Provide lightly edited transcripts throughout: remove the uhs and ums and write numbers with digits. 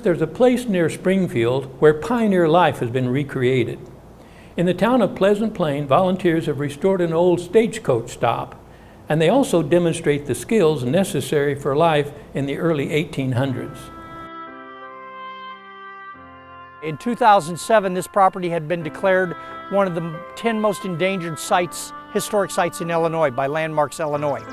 there's a place near Springfield where pioneer life has been recreated. In the town of Pleasant Plain, volunteers have restored an old stagecoach stop, and they also demonstrate the skills necessary for life in the early 1800s. In 2007, this property had been declared one of the 10 most endangered sites, historic sites in Illinois by Landmarks Illinois.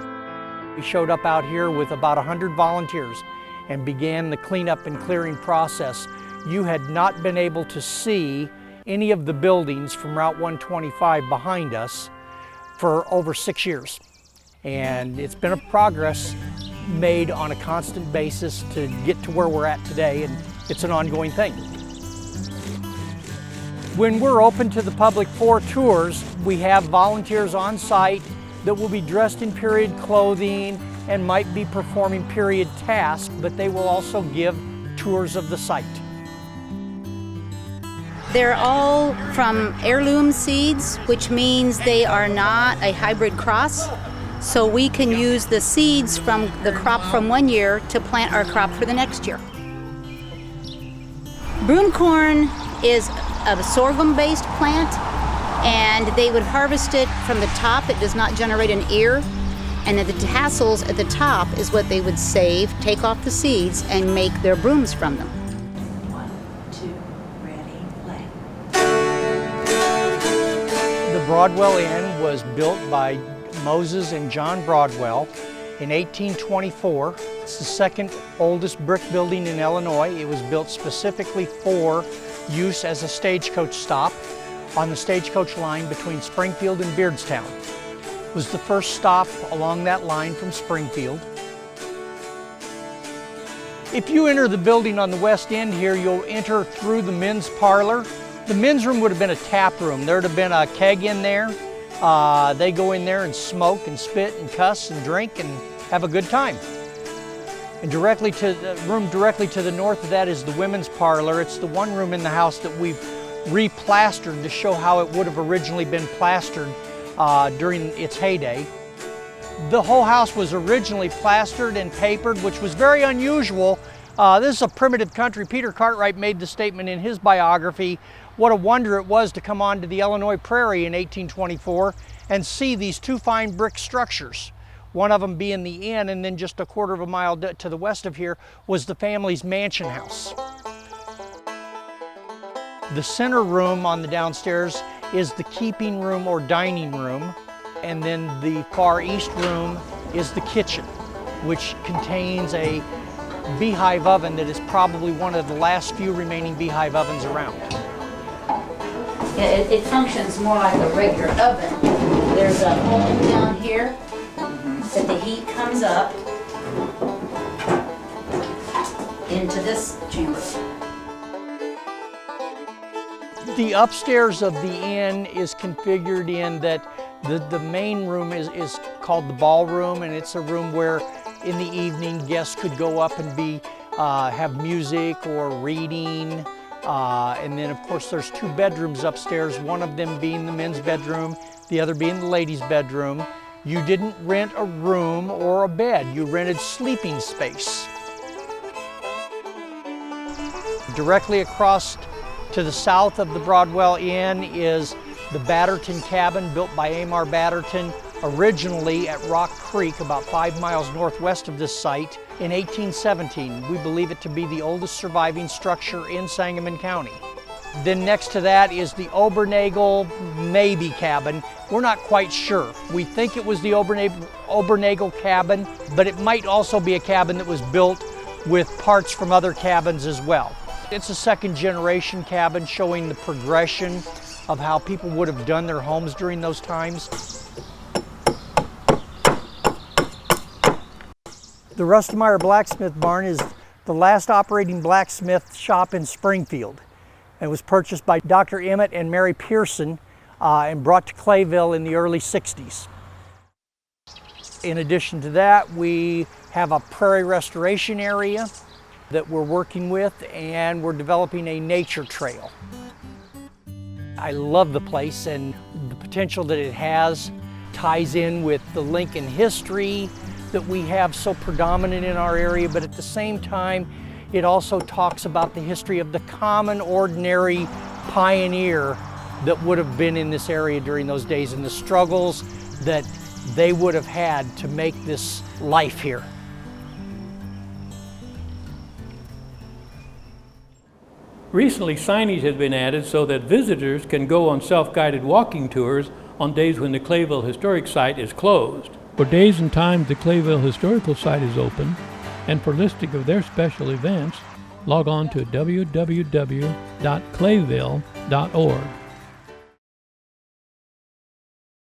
We showed up out here with about 100 volunteers and began the cleanup and clearing process. You had not been able to see any of the buildings from Route 125 behind us for over 6 years. And it's been a progress made on a constant basis to get to where we're at today, and it's an ongoing thing. When we're open to the public for tours, we have volunteers on site that will be dressed in period clothing and might be performing period tasks, but they will also give tours of the site. They're all from heirloom seeds, which means they are not a hybrid cross. So we can use the seeds from the crop from one year to plant our crop for the next year. Broomcorn is a sorghum-based plant, and they would harvest it from the top. It does not generate an ear, and the tassels at the top is what they would save, take off the seeds, and make their brooms from them. 1, 2, ready, play. The Broadwell Inn was built by Moses and John Broadwell in 1824. It's the second oldest brick building in Illinois. It was built specifically for use as a stagecoach stop on the stagecoach line between Springfield and Beardstown. It was the first stop along that line from Springfield. If you enter the building on the west end here, you'll enter through the men's parlor. The men's room would have been a tap room. There would have been a keg in there. They go in there and smoke and spit and cuss and drink and have a good time. And directly to the room directly to the north of that is the women's parlor. It's the one room in the house that we've replastered to show how it would have originally been plastered during its heyday. The whole house was originally plastered and papered, which was very unusual. This is a primitive country. Peter Cartwright made the statement in his biography, what a wonder it was to come onto the Illinois prairie in 1824 and see these two fine brick structures. One of them being the inn, and then just a quarter of a mile to the west of here was the family's mansion house. The center room on the downstairs is the keeping room or dining room, and then the far east room is the kitchen, which contains a beehive oven that is probably one of the last few remaining beehive ovens around. Yeah, it functions more like a regular oven. There's a hole down here that the heat comes up into this chamber. The upstairs of the inn is configured in that the main room is called the ballroom, and it's a room where in the evening guests could go up and have music or reading. And then of course there's two bedrooms upstairs, one of them being the men's bedroom, the other being the ladies' bedroom. You didn't rent a room or a bed, you rented sleeping space. Directly across to the south of the Broadwell Inn is the Batterton Cabin, built by Amar Batterton, originally at Rock Creek, about 5 miles northwest of this site, in 1817. We believe it to be the oldest surviving structure in Sangamon County. Then next to that is the Obernagel maybe cabin. We're not quite sure. We think it was the Obernagel cabin, but it might also be a cabin that was built with parts from other cabins as well. It's a second generation cabin showing the progression of how people would have done their homes during those times. The Rustemeyer Blacksmith Barn is the last operating blacksmith shop in Springfield. It was purchased by Dr. Emmett and Mary Pearson and brought to Clayville in the early 60s. In addition to that, we have a prairie restoration area that we're working with, and we're developing a nature trail. I love the place, and the potential that it has ties in with the Lincoln history that we have so predominant in our area, but at the same time, It also talks about the history of the common, ordinary pioneer that would have been in this area during those days and the struggles that they would have had to make this life here. Recently, signage has been added so that visitors can go on self-guided walking tours on days when the Clayville Historic Site is closed. For days and times the Clayville Historical Site is open, and for listing of their special events, log on to www.clayville.org.